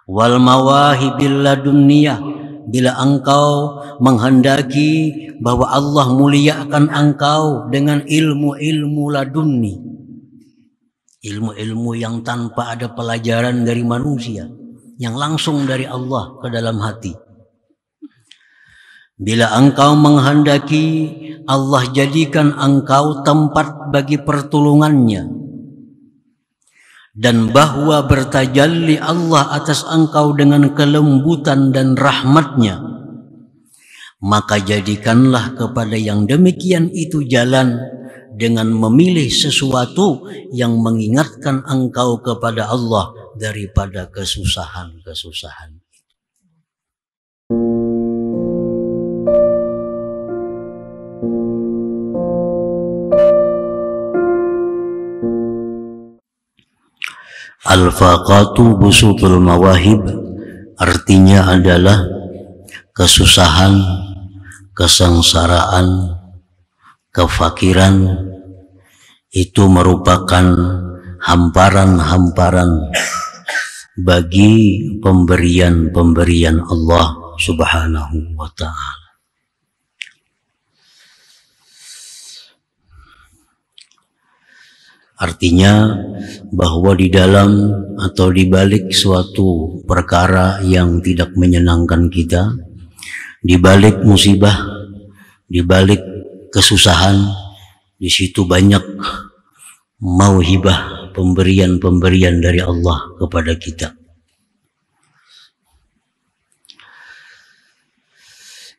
wal mawahibil ladunniyah, bila engkau menghendaki bahwa Allah muliakan engkau dengan ilmu-ilmu ladunni, ilmu-ilmu yang tanpa ada pelajaran dari manusia, yang langsung dari Allah ke dalam hati. Bila engkau menghendaki Allah jadikan engkau tempat bagi pertolongannya, dan bahwa bertajalli Allah atas engkau dengan kelembutan dan rahmatnya, maka jadikanlah kepada yang demikian itu jalan dengan memilih sesuatu yang mengingatkan engkau kepada Allah daripada kesusahan-kesusahan. Al-faqatu busutul mawahib, artinya adalah kesusahan, kesengsaraan, kefakiran, itu merupakan hamparan-hamparan bagi pemberian-pemberian Allah Subhanahu wa ta'ala. Artinya bahwa di dalam atau di balik suatu perkara yang tidak menyenangkan kita, di balik musibah, di balik kesusahan, di situ banyak mauhibah, pemberian-pemberian dari Allah kepada kita.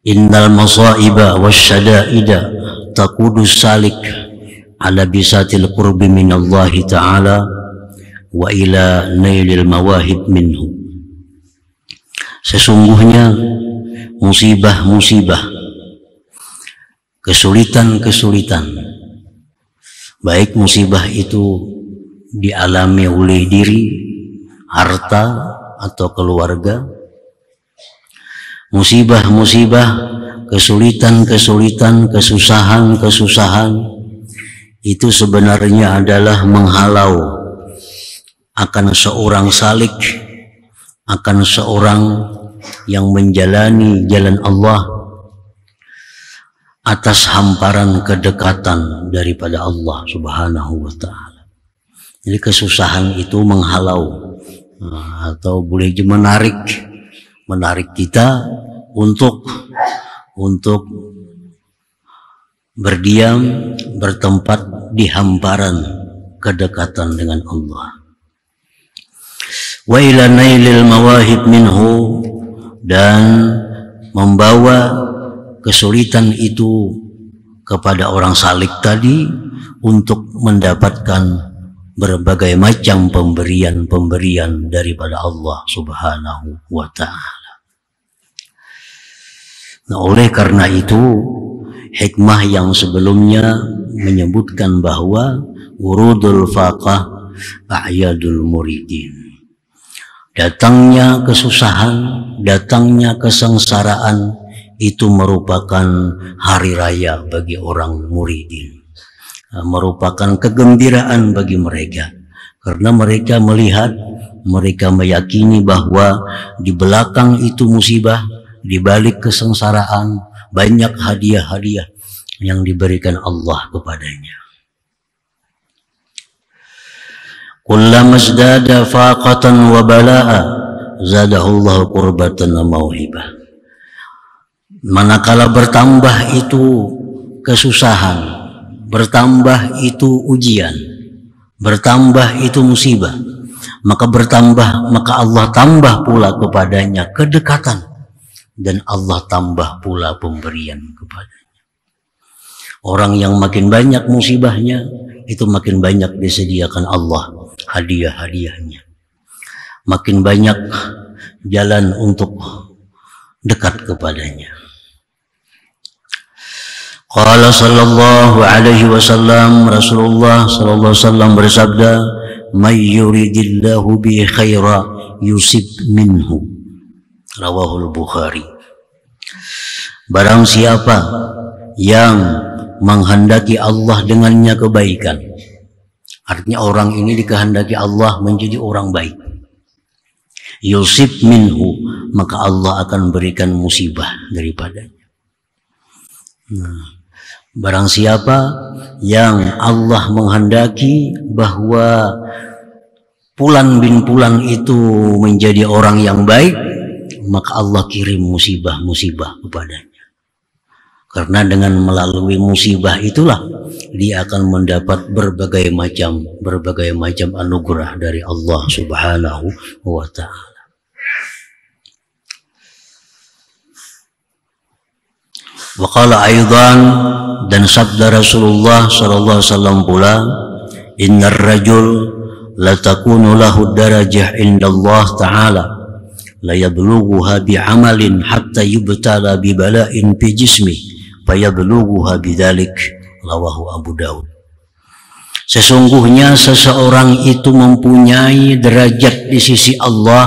Innal masaiba wasyada'ida taqudus salik ala bisatil qurbi minallahi ta'ala wa ila nailil mawahib minhu. Sesungguhnya musibah-musibah, kesulitan-kesulitan, baik musibah itu dialami oleh diri, harta, atau keluarga, musibah-musibah, kesulitan-kesulitan, kesusahan-kesusahan, itu sebenarnya adalah menghalau akan seorang salik, akan seorang yang menjalani jalan Allah atas hamparan kedekatan daripada Allah Subhanahu wa ta'ala. Jadi kesusahan itu menghalau atau boleh menarik kita untuk berdiam, bertempat di hamparan kedekatan dengan Allah. Wa ila nailil mawahib minhu, dan membawa kesulitan itu kepada orang salik tadi untuk mendapatkan berbagai macam pemberian-pemberian daripada Allah Subhanahu wa ta'ala. Nah, oleh karena itu hikmah yang sebelumnya menyebutkan bahwa wurudul faqah a'yadul muridin, datangnya kesusahan, datangnya kesengsaraan itu merupakan hari raya bagi orang muridin, merupakan kegembiraan bagi mereka, karena mereka melihat, mereka meyakini bahwa di belakang itu musibah, di balik kesengsaraan banyak hadiah-hadiah yang diberikan Allah kepadanya. Kullama zdada faqatan wa bala'a zadahullahu qurbatan wa mauhibah. Manakala bertambah itu kesusahan, bertambah itu ujian, bertambah itu musibah, maka Allah tambah pula kepadanya kedekatan, dan Allah tambah pula pemberian kepadanya. Orang yang makin banyak musibahnya, itu makin banyak disediakan Allah hadiah-hadiahnya, makin banyak jalan untuk dekat kepadanya. Qala sallallahu alaihi wasallam, Rasulullah sallallahu alaihi wasallam bersabda, may yuridillahu bi khaira yusib minhu, rawahul Bukhari. Barang siapa yang menghendaki Allah dengannya kebaikan, artinya orang ini dikehendaki Allah menjadi orang baik, yusib minhu, maka Allah akan berikan musibah daripadanya. Barang siapa yang Allah menghendaki bahwa Fulan bin Fulan itu menjadi orang yang baik, maka Allah kirim musibah-musibah kepadanya. Karena dengan melalui musibah itulah dia akan mendapat berbagai macam anugerah dari Allah Subhanahu wa ta'ala. Wa qala aidan, dan sabda Rasulullah sallallahu alaihi wasallam pula, innar rajul la takunu lahu darajah indallah ta'ala la yablughuha bi'amalin hatta yubtala bi bala'in fi jismi fayablughuha bidzalik, rawahu Abu Daud. Sesungguhnya seseorang itu mempunyai derajat di sisi Allah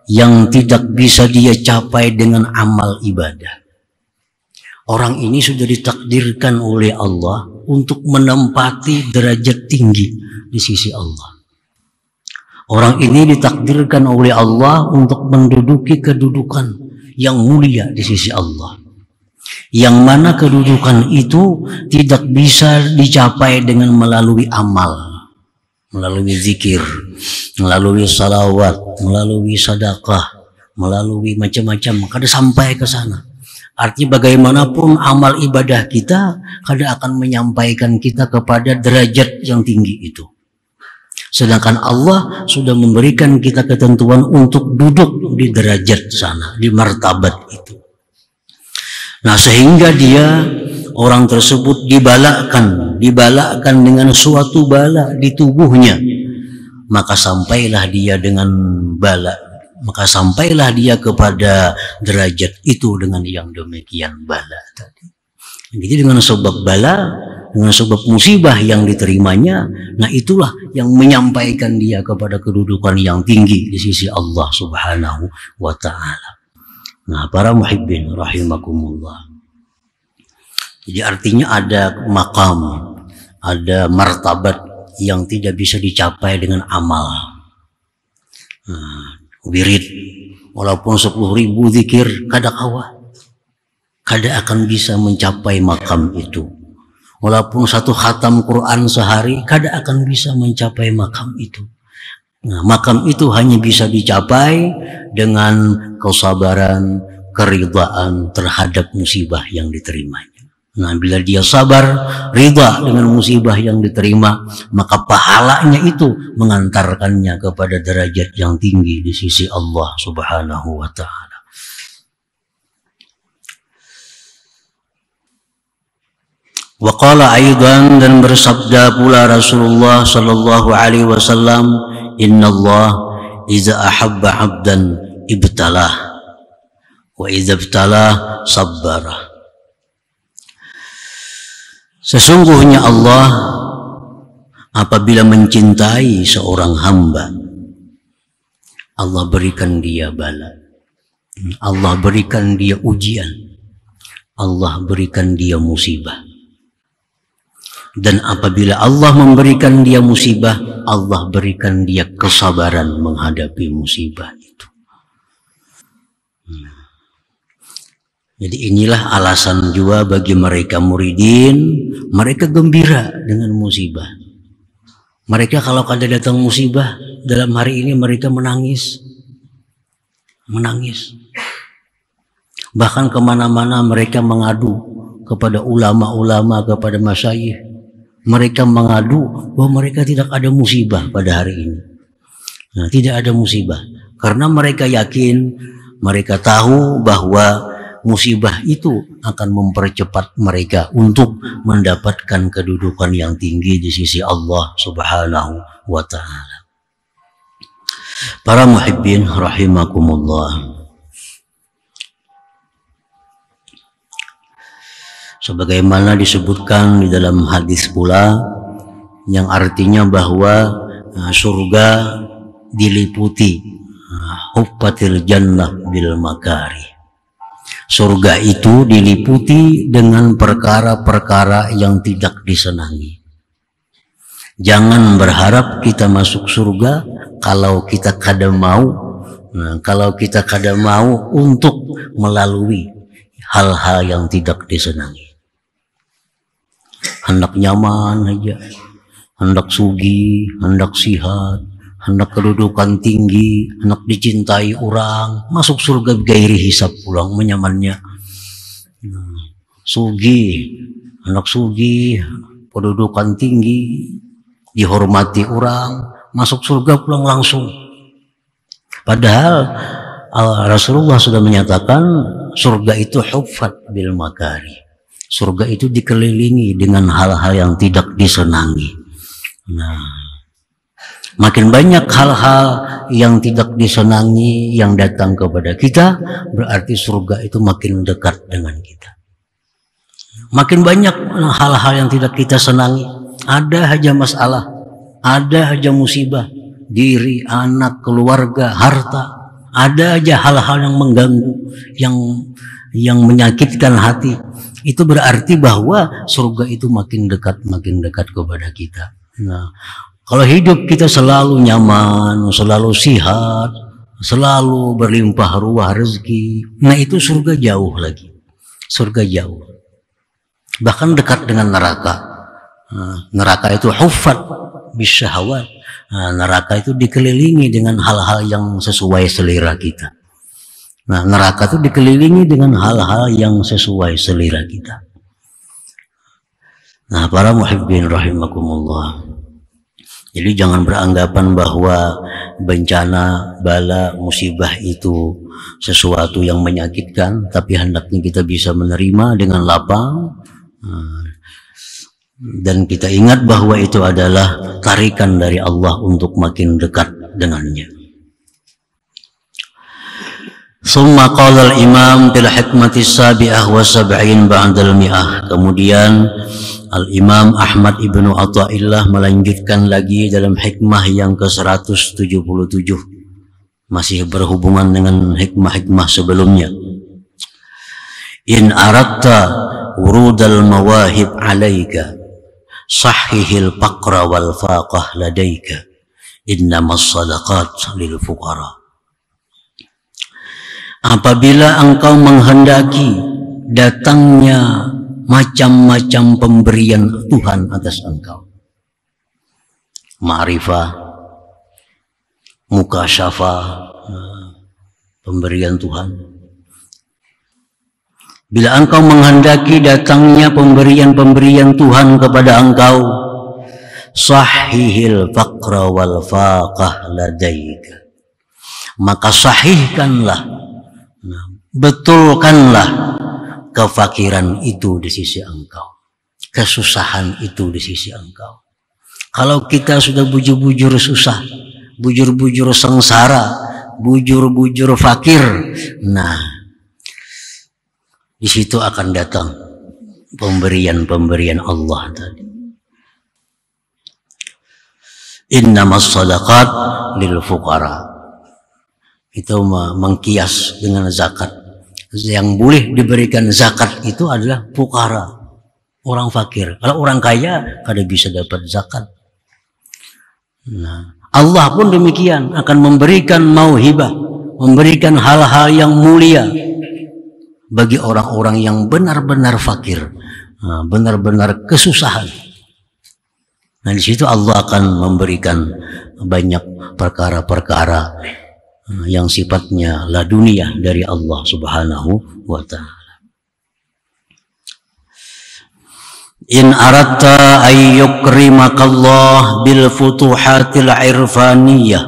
yang tidak bisa dia capai dengan amal ibadah. Orang ini sudah ditakdirkan oleh Allah untuk menempati derajat tinggi di sisi Allah. Orang ini ditakdirkan oleh Allah untuk menduduki kedudukan yang mulia di sisi Allah, yang mana kedudukan itu tidak bisa dicapai dengan melalui amal, melalui zikir, melalui salawat, melalui sedekah, melalui macam-macam, kada sampai ke sana. Artinya bagaimanapun amal ibadah kita kada akan menyampaikan kita kepada derajat yang tinggi itu. Sedangkan Allah sudah memberikan kita ketentuan untuk duduk di derajat sana, di martabat itu. Nah, sehingga orang tersebut dibalakan dengan suatu bala di tubuhnya, maka sampailah dia kepada derajat itu dengan yang demikian bala tadi. Jadi dengan sebab bala, dengan sebab musibah yang diterimanya, nah itulah yang menyampaikan dia kepada kedudukan yang tinggi di sisi Allah Subhanahu wa ta'ala. Nah, para muhibbin rahimakumullah. Jadi artinya ada maqam, ada martabat yang tidak bisa dicapai dengan amal. Wirid walaupun 10.000 zikir kada akan bisa mencapai makam itu. Walaupun 1 khatam Quran sehari kada akan bisa mencapai makam itu. Nah, makam itu hanya bisa dicapai dengan kesabaran, keridhaan terhadap musibah yang diterimanya. Nah, bila dia sabar, ridha dengan musibah yang diterima, maka pahalanya itu mengantarkannya kepada derajat yang tinggi di sisi Allah Subhanahu wa ta'ala. Wa qala aidan, dan bersabda pula Rasulullah sallallahu alaihi wasallam, innallah iza ahabba 'abdan ibtalah wa iza ibtalah sabbara. Sesungguhnya Allah apabila mencintai seorang hamba, Allah berikan dia bala, Allah berikan dia ujian, Allah berikan dia musibah. Dan apabila Allah memberikan dia musibah, Allah berikan dia kesabaran menghadapi musibah itu. Jadi inilah alasan juga bagi mereka muridin, mereka gembira dengan musibah. Mereka kalau kada datang musibah, dalam hari ini mereka menangis. Bahkan kemana-mana mereka mengadu kepada ulama-ulama, kepada masyayikh. Mereka mengadu bahwa mereka tidak ada musibah pada hari ini. Nah, tidak ada musibah. Karena mereka yakin, mereka tahu bahwa musibah itu akan mempercepat mereka untuk mendapatkan kedudukan yang tinggi di sisi Allah Subhanahu wa ta'ala. Para muhibbin rahimakumullah. Sebagaimana disebutkan di dalam hadis pula, yang artinya bahwa surga diliputi huffatil jannah bil makari. Surga itu diliputi dengan perkara-perkara yang tidak disenangi. Jangan berharap kita masuk surga kalau kita kada mau Nah, kalau kita kadang mau untuk melalui hal-hal yang tidak disenangi, hendak nyaman aja, hendak sugi, hendak sihat, hendak kedudukan tinggi, hendak dicintai orang, masuk surga gairi hisab pulang menyamannya. Nah, sugi, hendak sugi, kedudukan tinggi, dihormati orang, masuk surga pulang langsung. Padahal Rasulullah sudah menyatakan surga itu huffat bil makari. Surga itu dikelilingi dengan hal-hal yang tidak disenangi. Nah, makin banyak hal-hal yang tidak disenangi yang datang kepada kita, berarti surga itu makin dekat dengan kita. Makin banyak hal-hal yang tidak kita senangi, ada aja masalah, ada aja musibah, diri, anak, keluarga, harta, ada aja hal-hal yang mengganggu, yang menyakitkan hati. Itu berarti bahwa surga itu makin dekat kepada kita. Nah, kalau hidup kita selalu nyaman, selalu sihat, selalu berlimpah ruah rezeki, nah itu surga jauh lagi. Surga jauh. Bahkan dekat dengan neraka. Nah, neraka itu huffat bisyahawat. Nah, neraka itu dikelilingi dengan hal-hal yang sesuai selera kita. Nah, neraka itu dikelilingi dengan hal-hal yang sesuai selera kita. Nah, para muhibbin rahimakumullah. Jadi jangan beranggapan bahwa bencana, bala, musibah itu sesuatu yang menyakitkan, tapi hendaknya kita bisa menerima dengan lapang. Dan kita ingat bahwa itu adalah tarikan dari Allah untuk makin dekat dengannya. Summa qala al-imam fil hikmati sabi'ah wa sab'in ba'dal mi'ah. Kemudian Al-Imam Ahmad Ibnu Athaillah melanjutkan lagi dalam hikmah yang ke-177, masih berhubungan dengan hikmah-hikmah sebelumnya. In aradta wurudal mawahib alaika sahihil faqra wal faqah ladaika innamas sadaqat lil fuqara. Apabila engkau menghendaki datangnya macam-macam pemberian Tuhan atas engkau, ma'rifah, mukasyafah, pemberian Tuhan. Bila engkau menghendaki datangnya pemberian-pemberian Tuhan kepada engkau, sahihil faqra wal faqah ladaika, maka sahihkanlah, betulkanlah kefakiran itu di sisi engkau, kesusahan itu di sisi engkau. Kalau kita sudah bujur-bujur susah, bujur-bujur sengsara, bujur-bujur fakir, nah di situ akan datang pemberian-pemberian Allah tadi. Innamas sadaqat lil fuqara. Itu mengkias dengan zakat. Yang boleh diberikan zakat itu adalah fuqara, orang fakir. Kalau orang kaya kada bisa dapat zakat. Nah, Allah pun demikian akan memberikan mauhibah, memberikan hal-hal yang mulia bagi orang-orang yang benar-benar fakir, benar-benar kesusahan. Nah, di situ Allah akan memberikan banyak perkara-perkara yang sifatnya laduniyah dari Allah Subhanahu wa ta'ala. In aradta ay yukrimakallah bil futuhatil irfaniyah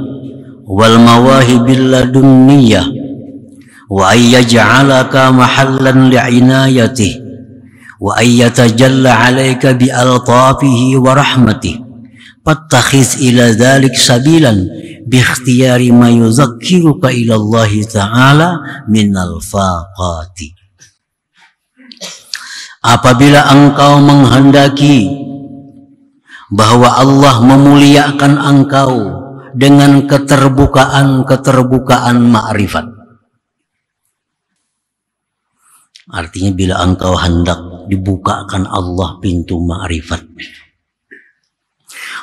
wal mawahibil ladunniyah wa ay yaj'alaka mahallan li'inayatih wa ay yatajalla 'alaika bi altafihi wa rahmatih fattakhiz ila dhalik sabilan bi ikhtiyari ma yuzakkiruka ila Allah ta'ala minal faqati. Apabila engkau menghendaki bahwa Allah memuliakan engkau dengan keterbukaan ma'rifat, artinya bila engkau hendak dibukakan Allah pintu ma'rifat,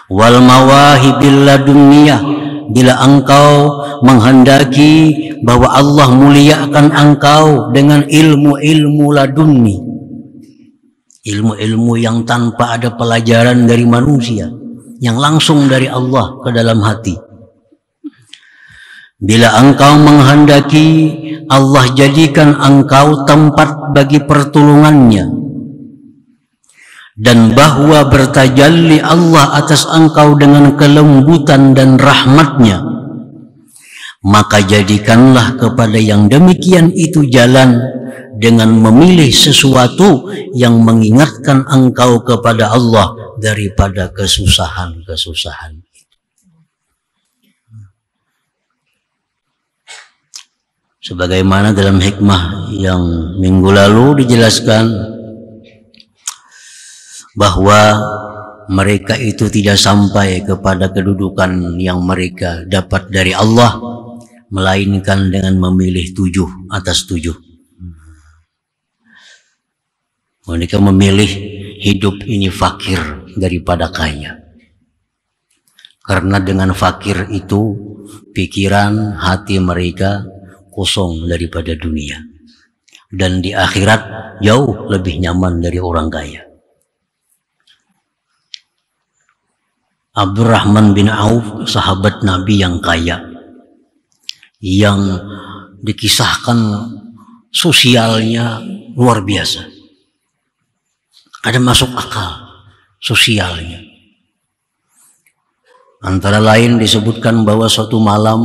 wal mawahibil ladunniyah, bila engkau menghendaki bahwa Allah muliakan engkau dengan ilmu-ilmu laduni, ilmu-ilmu yang tanpa ada pelajaran dari manusia, yang langsung dari Allah ke dalam hati. Bila engkau menghendaki Allah jadikan engkau tempat bagi pertolongannya, dan bahwa bertajalli Allah atas engkau dengan kelembutan dan rahmatnya, maka jadikanlah kepada yang demikian itu jalan dengan memilih sesuatu yang mengingatkan engkau kepada Allah daripada kesusahan-kesusahan. Sebagaimana dalam hikmah yang minggu lalu dijelaskan bahwa mereka itu tidak sampai kepada kedudukan yang mereka dapat dari Allah, melainkan dengan memilih 7 atas 7. Mereka memilih hidup ini fakir daripada kaya. Karena dengan fakir itu pikiran hati mereka kosong daripada dunia, dan di akhirat jauh lebih nyaman dari orang kaya. Abdurrahman bin Auf, sahabat Nabi yang kaya, yang dikisahkan sosialnya luar biasa, ada masuk akal sosialnya. Antara lain disebutkan bahwa suatu malam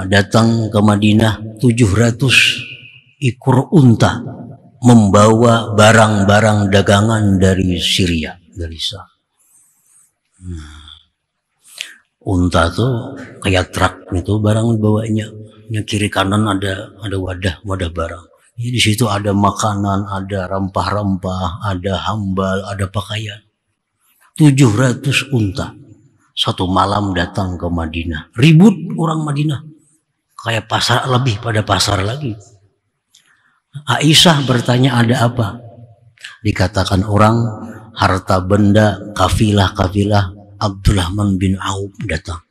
datang ke Madinah 700 ekor unta membawa barang-barang dagangan dari Syria, dari Syam. Unta tuh kayak truk itu barang dibawanya. Yang kiri kanan ada wadah barang. Di situ ada makanan, ada rempah-rempah, ada hambal, ada pakaian. 700 unta satu malam datang ke Madinah. Ribut orang Madinah. Kayak pasar, lebih pada pasar lagi. Aisyah bertanya, ada apa? Dikatakan orang, harta benda, kafilah-kafilah Abdurrahman bin Auf datang.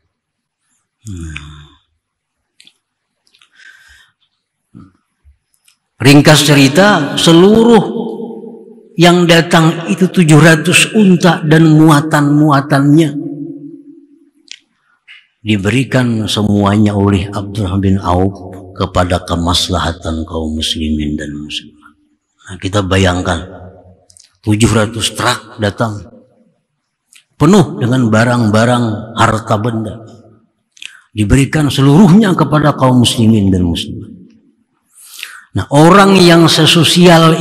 Ringkas cerita, seluruh yang datang itu 700 unta dan muatan-muatannya diberikan semuanya oleh Abdurrahman bin Auf kepada kemaslahatan kaum muslimin dan muslimat. Nah, kita bayangkan 700 truk datang penuh dengan barang-barang harta benda, diberikan seluruhnya kepada kaum muslimin dan muslimat. Nah, orang yang sesosial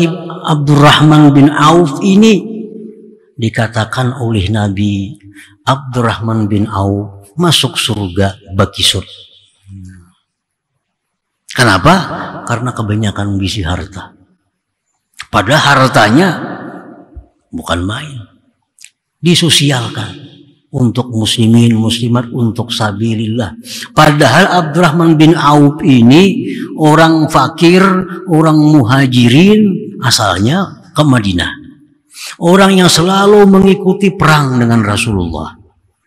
Abdurrahman bin Auf ini dikatakan oleh Nabi, Abdurrahman bin Auf masuk surga bagi surga. Kenapa? Karena kebanyakan mengisi harta. Padahal hartanya bukan main. Disosialkan untuk muslimin, muslimat, untuk sabilillah. Padahal Abdurrahman bin Auf ini orang fakir, orang muhajirin, asalnya ke Madinah. Orang yang selalu mengikuti perang dengan Rasulullah.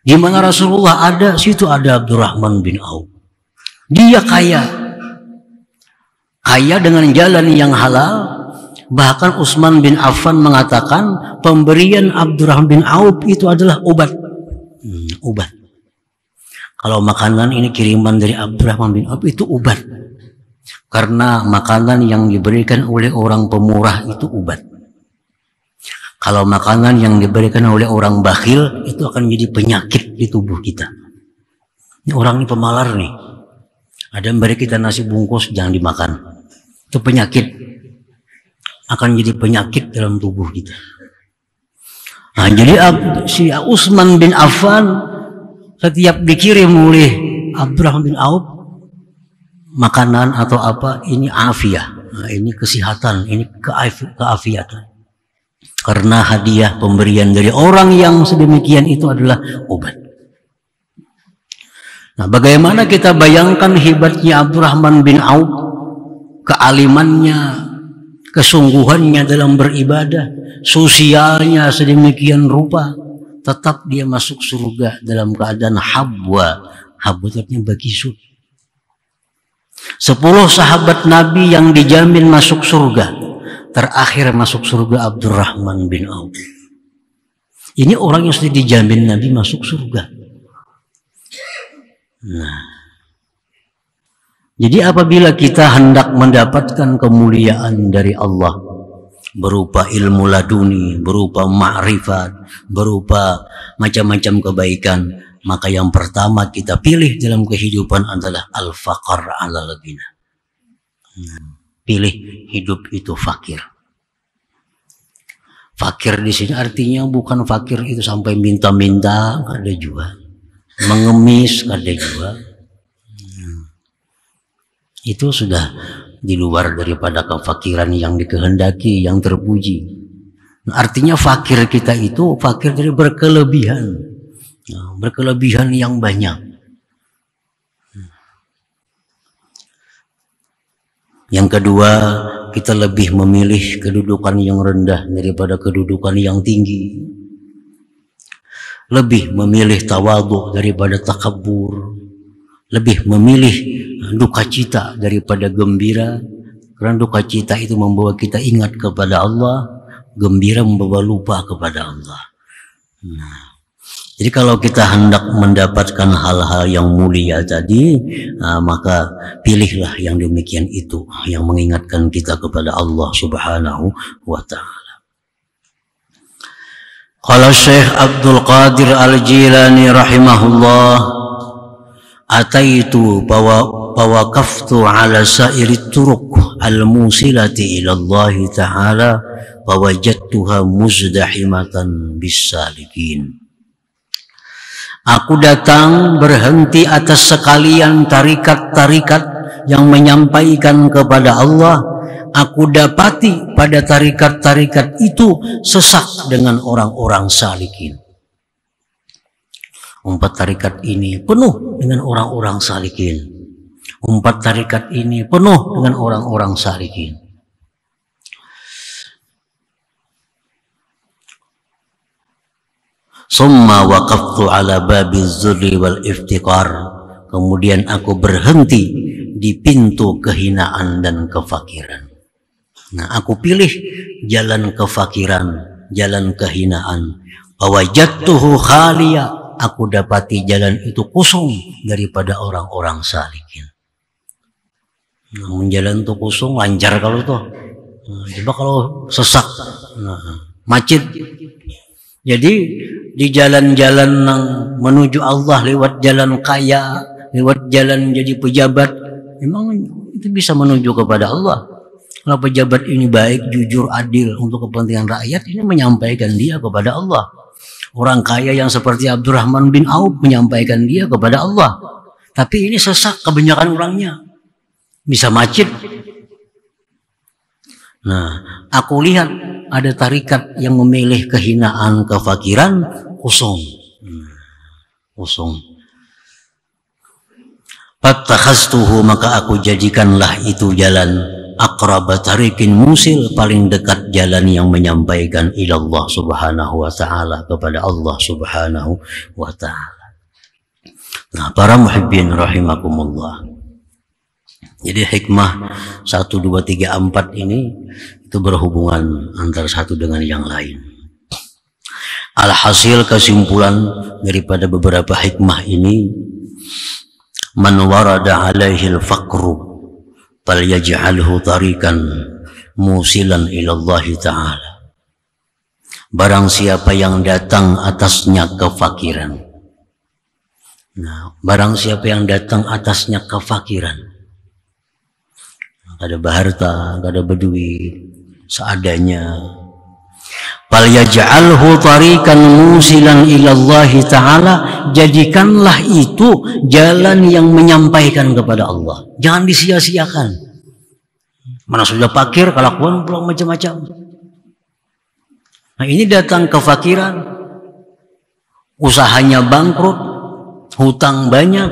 Di mana Rasulullah ada, situ ada Abdurrahman bin Auf. Dia kaya dengan jalan yang halal. Bahkan Utsman bin Affan mengatakan pemberian Abdurrahman bin Auf itu adalah obat. Obat. Kalau makanan ini kiriman dari Abdurrahman bin Auf itu obat. Karena makanan yang diberikan oleh orang pemurah itu obat. Kalau makanan yang diberikan oleh orang bakhil itu akan jadi penyakit di tubuh kita. Ini orang ini pemalar nih. Ada yang beri kita nasi bungkus, jangan dimakan. Itu penyakit. Akan jadi penyakit dalam tubuh kita. Nah, jadi si Utsman bin Affan setiap dikirim oleh Abdurrahman bin Auf makanan atau apa, ini afiah. Nah, ini kesehatan, ini keafiatan. Karena hadiah pemberian dari orang yang sedemikian itu adalah obat. Nah, bagaimana kita bayangkan hebatnya Abdurrahman bin Auf, kealimannya, kesungguhannya dalam beribadah, sosialnya sedemikian rupa, tetap dia masuk surga dalam keadaan habwa, habitatnya bagisud. 10 sahabat Nabi yang dijamin masuk surga. Terakhir masuk surga Abdurrahman bin Auf. Ini orang yang sudah dijamin Nabi masuk surga. Nah, jadi apabila kita hendak mendapatkan kemuliaan dari Allah berupa ilmu laduni, berupa ma'rifat, berupa macam-macam kebaikan, maka yang pertama kita pilih dalam kehidupan adalah al-faqar ala ghina. Pilih hidup itu fakir. Fakir di sini artinya bukan fakir itu sampai minta-minta, ada juga. Mengemis, ada juga. Itu sudah di luar daripada kefakiran yang dikehendaki, yang terpuji. Artinya fakir kita itu fakir dari berkelebihan. Berkelebihan yang banyak. Yang kedua, kita lebih memilih kedudukan yang rendah daripada kedudukan yang tinggi. Lebih memilih tawadhu daripada takabur. Lebih memilih duka cita daripada gembira. Karena duka cita itu membawa kita ingat kepada Allah. Gembira membawa lupa kepada Allah. Jadi kalau kita hendak mendapatkan hal-hal yang mulia tadi, maka pilihlah yang demikian itu, yang mengingatkan kita kepada Allah Subhanahu wa ta'ala. Qala Syekh Abdul Qadir Al-Jilani rahimahullah, ataitu fawaqaftu ala sairi turuq al-musilati ila Allah ta'ala fawajadtuha muzdahimatan bis-salikin. Aku datang berhenti atas sekalian tarikat-tarikat yang menyampaikan kepada Allah. Aku dapati pada tarikat-tarikat itu sesak dengan orang-orang salikin. 4 tarikat ini penuh dengan orang-orang salikin. 4 tarikat ini penuh dengan orang-orang salikin. Summa waqaftu ala babiz zulli wal iftiqar. Kemudian aku berhenti di pintu kehinaan dan kefakiran. Nah, aku pilih jalan kefakiran, jalan kehinaan. Fawajadtuhu khaliya. Aku dapati jalan itu kosong daripada orang-orang salikin. Namun jalan itu kosong, lancar kalau tuh. Coba kalau sesak, macet. Jadi di jalan-jalan yang menuju Allah lewat jalan kaya, lewat jalan jadi pejabat, memang itu bisa menuju kepada Allah. Kalau pejabat ini baik, jujur, adil untuk kepentingan rakyat, ini menyampaikan dia kepada Allah. Orang kaya yang seperti Abdurrahman bin Auf menyampaikan dia kepada Allah. Tapi ini sesak kebanyakan orangnya, bisa macet. Nah, aku lihat ada tarikat yang memilih kehinaan, kefakiran, kosong. Kosong. Fattakhaztuhu, maka aku jadikanlah itu jalan aqraba tariqin musil, paling dekat jalan yang menyampaikan ila Allah Subhanahu wa ta'ala, kepada Allah Subhanahu wa ta'ala. Nah, para muhibbin rahimakumullah. Jadi hikmah 1, 2, 3, 4 ini itu berhubungan antara satu dengan yang lain. Alhasil kesimpulan daripada beberapa hikmah ini, man warada alaihi al-faqru falyaj'alhu tariqan musilan ila Allah ta'ala. Barang siapa yang datang atasnya kefakiran. Nah, barang siapa yang datang atasnya kefakiran, ada berharta, ada berduit, seadanya. Falyaj'alhu tariqan musilan ila Allah ta'ala, jadikanlah itu jalan yang menyampaikan kepada Allah. Jangan disia-siakan. Mana sudah fakir, kelakuan pulang macam-macam. Nah, ini datang kefakiran, usahanya bangkrut, hutang banyak.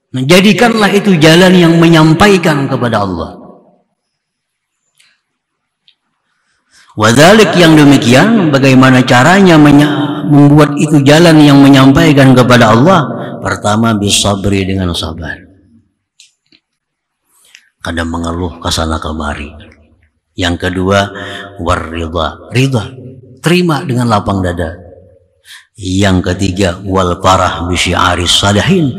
Nah, jadikanlah itu jalan yang menyampaikan kepada Allah. Wadhalik, yang demikian bagaimana caranya membuat itu jalan yang menyampaikan kepada Allah? Pertama, bisabri, dengan sabar. Kadang mengeluh kesana kemari. Yang kedua, warridha, ridha, terima dengan lapang dada. Yang ketiga, wal farah bi syi'aris salihin,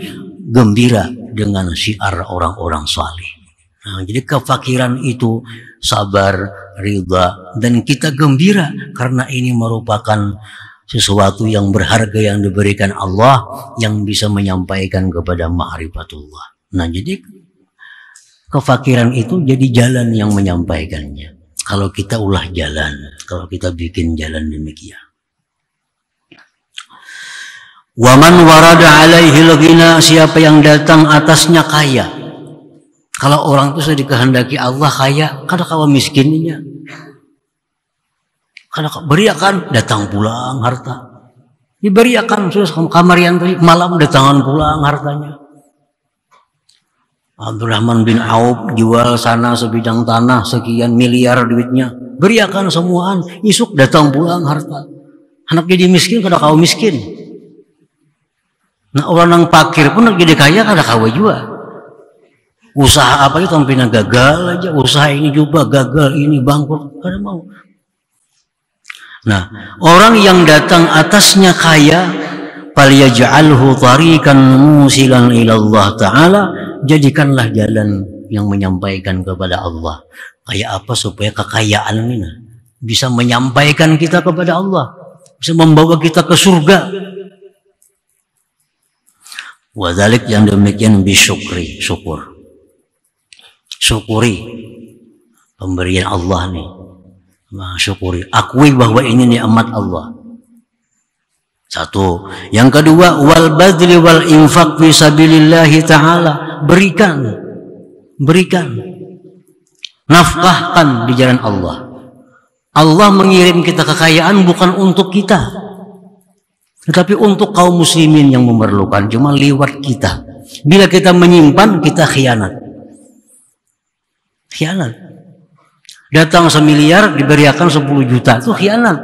gembira dengan syiar orang-orang saleh. Nah, jadi kefakiran itu sabar, ridha, dan kita gembira karena ini merupakan sesuatu yang berharga yang diberikan Allah yang bisa menyampaikan kepada ma'rifatullah. Nah, jadi kefakiran itu jadi jalan yang menyampaikannya. Kalau kita ulah jalan, kalau kita bikin jalan demikian. Waman warada alaihi ghina, siapa yang datang atasnya kaya. Kalau orang itu sudah dikehendaki Allah kaya, kada kawa miskinnya. Kada beriakan, datang pulang harta. Diberiakan sudah kamarian tadi, malam datangan pulang hartanya. Abdurrahman bin Auf jual sana sebidang tanah sekian miliar duitnya, beriakan semuaan, isuk datang pulang harta. Anak jadi miskin kada kawa miskin. Nah orang yang fakir pun jadi kaya kada kawa juga. Usaha apa itu tampilnya gagal aja, usaha ini juga gagal, ini bangkrut, kada mau. Nah, orang yang datang atasnya kaya, falyaj'alhu tariqan musilan ila Allah Ta'ala, jadikanlah jalan yang menyampaikan kepada Allah. Kayak apa supaya kekayaan ini bisa menyampaikan kita kepada Allah, bisa membawa kita ke surga. Wadzalik, yang demikian bisyukri, syukur. Syukuri pemberian Allah nih. Syukuri, akui bahwa ini nikmat Allah. Satu. Yang kedua, wal badli wal infaq fi sabilillah ta'ala, berikan, nafkahkan di jalan Allah. Allah mengirim kita kekayaan bukan untuk kita, tetapi untuk kaum muslimin yang memerlukan. Cuma lewat kita. Bila kita menyimpan, kita khianat. Khianat. Datang 1 miliar diberiakan 10 juta, itu khianat.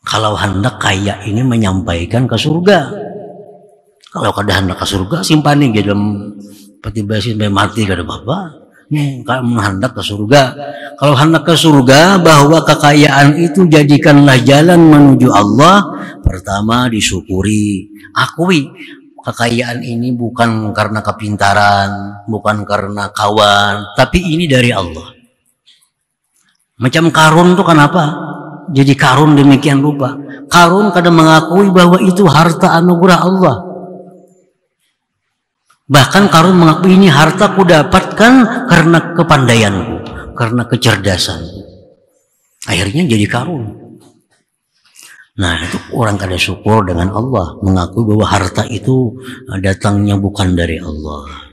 Kalau hendak kaya ini menyampaikan ke surga. Kalau kada hendak ke surga, simpan di dalam peti besi sampai mati kada apa-apa. Kalau hendak ke surga, kalau hendak ke surga, bahwa kekayaan itu jadikanlah jalan menuju Allah. Pertama disyukuri, akui kekayaan ini bukan karena kepintaran, bukan karena kawan, tapi ini dari Allah. Macam Karun tuh kenapa jadi Karun demikian rupa? Karun kadang mengakui bahwa itu harta anugerah Allah. Bahkan Karun mengakui ini harta ku dapatkan karena kepandaianku, karena kecerdasanku. Akhirnya jadi Karun. Nah, itu orang kada syukur dengan Allah, mengakui bahwa harta itu datangnya bukan dari Allah.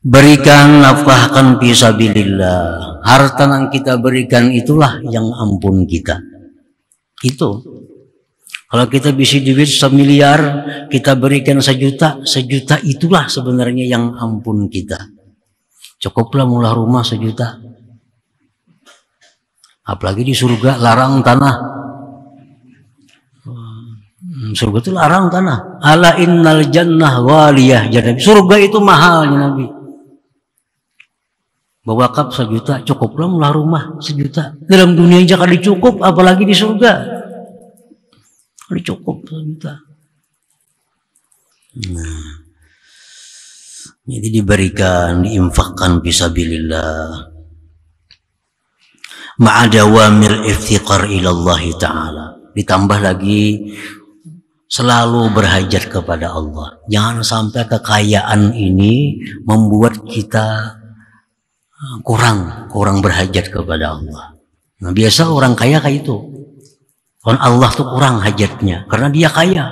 Berikan, nafkahkan fi sabilillah. Harta yang kita berikan itulah yang ampun kita. Itu. Kalau kita bisa duit 1 miliar, kita berikan 1 juta, 1 juta itulah sebenarnya yang ampun kita. Cukuplah mula rumah 1 juta. Apalagi di surga larang tanah. Surga itu larang tanah. Ala innal jannah waliyah jannah. Surga itu mahalnya Nabi. Bawa kap 1 juta, cukuplah mula rumah 1 juta. Dalam dunia aja kali cukup, apalagi di surga. Kali cukup 1 juta. Nah, jadi diberikan, diinfakkan fisabilillah. Ma'adawamil iftiqar ilallah ta'ala. Ditambah lagi selalu berhajat kepada Allah. Jangan sampai kekayaan ini membuat kita kurang berhajat kepada Allah. Nah, biasa orang kaya kayak itu. Orang Allah tuh kurang hajatnya karena dia kaya.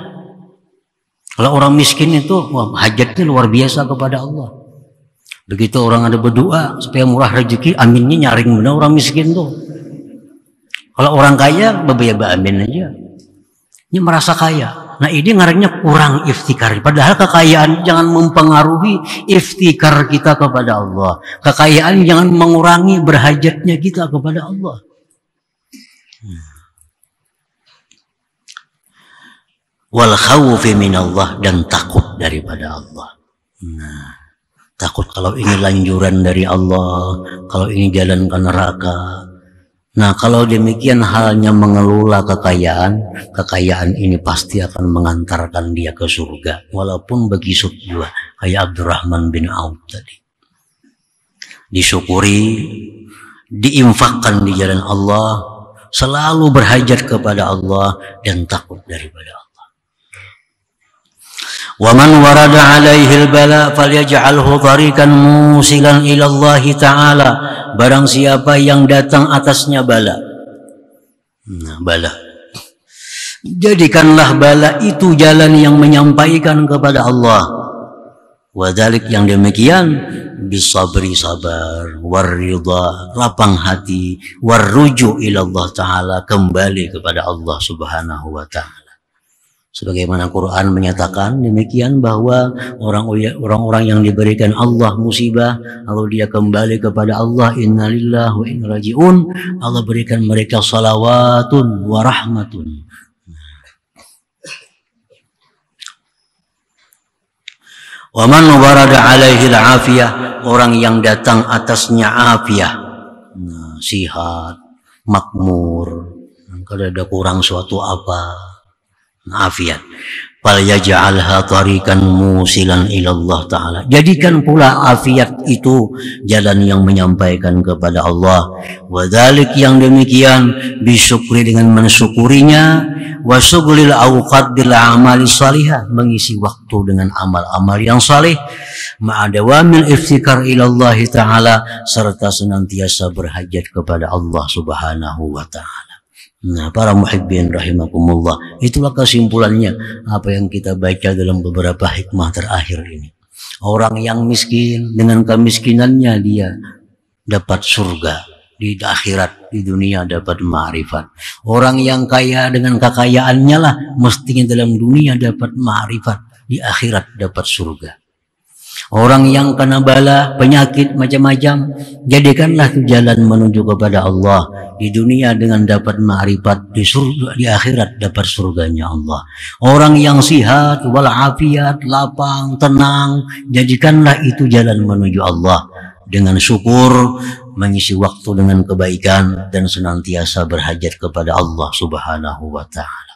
Kalau orang miskin itu hajatnya luar biasa kepada Allah. Begitu orang ada berdoa supaya murah rezeki, aminnya nyaring benar orang miskin tuh. Kalau orang kaya, bebaya amin aja. Dia merasa kaya. Nah ini ngarannya kurang iftikar. Padahal kekayaan jangan mempengaruhi iftikar kita kepada Allah. Kekayaan jangan mengurangi berhajatnya kita kepada Allah. Wal khawfi minallah, dan takut daripada Allah. Nah, takut kalau ini lanjuran dari Allah, kalau ini jalan ke neraka. Nah, kalau demikian halnya mengelola kekayaan ini pasti akan mengantarkan dia ke surga, walaupun begisut juga, kayak Abdurrahman bin Auf tadi. Disyukuri, diinfakkan di jalan Allah, selalu berhajat kepada Allah dan takut daripada Allah. وَمَنْ وَرَدَ عَلَيْهِ الْبَلَاءَ فَلْيَجْعَلْهُ طَرِيقًا مُوصِلًا إِلَى اللَّهِ تَعَالَى. Barang siapa yang datang atasnya bala. Nah, bala. Jadikanlah bala itu jalan yang menyampaikan kepada Allah. Wadalik, yang demikian, bisabri, sabar, warridha, lapang hati, warruju ilallah ta'ala, kembali kepada Allah subhanahu wa ta'ala. Sebagaimana Quran menyatakan demikian, bahwa orang-orang yang diberikan Allah musibah, lalu dia kembali kepada Allah, innalillahi wa inna raji'un, Allah berikan mereka salawatun wa rahmatun. Wa man warada alaihi al-afiyah, orang yang datang atasnya afiyah, nah, sihat, makmur, kalau ada kurang suatu apa, afiat, fal yaj'alha tariqan musilan ila Allah taala. Jadikan pula afiat itu jalan yang menyampaikan kepada Allah. Wadzalik, yang demikian, bisyukri, dengan mensyukurinya, wa syughlil awqat bil amali salihah, mengisi waktu dengan amal-amal yang saleh, ma'adawamil iftikar ila Allah taala, serta senantiasa berhajat kepada Allah subhanahu wa taala. Nah, para muhibbin rahimakumullah, itulah kesimpulannya apa yang kita baca dalam beberapa hikmah terakhir ini. Orang yang miskin, dengan kemiskinannya dia dapat surga di akhirat, di dunia dapat ma'rifat. Orang yang kaya, dengan kekayaannya lah mestinya dalam dunia dapat ma'rifat, di akhirat dapat surga. Orang yang kena bala, penyakit macam-macam, jadikanlah itu jalan menuju kepada Allah. Di dunia dengan dapat ma'rifat, di surga, di akhirat dapat surganya Allah. Orang yang sihat, walafiat, lapang, tenang, jadikanlah itu jalan menuju Allah. Dengan syukur, mengisi waktu dengan kebaikan, dan senantiasa berhajat kepada Allah subhanahu wa ta'ala.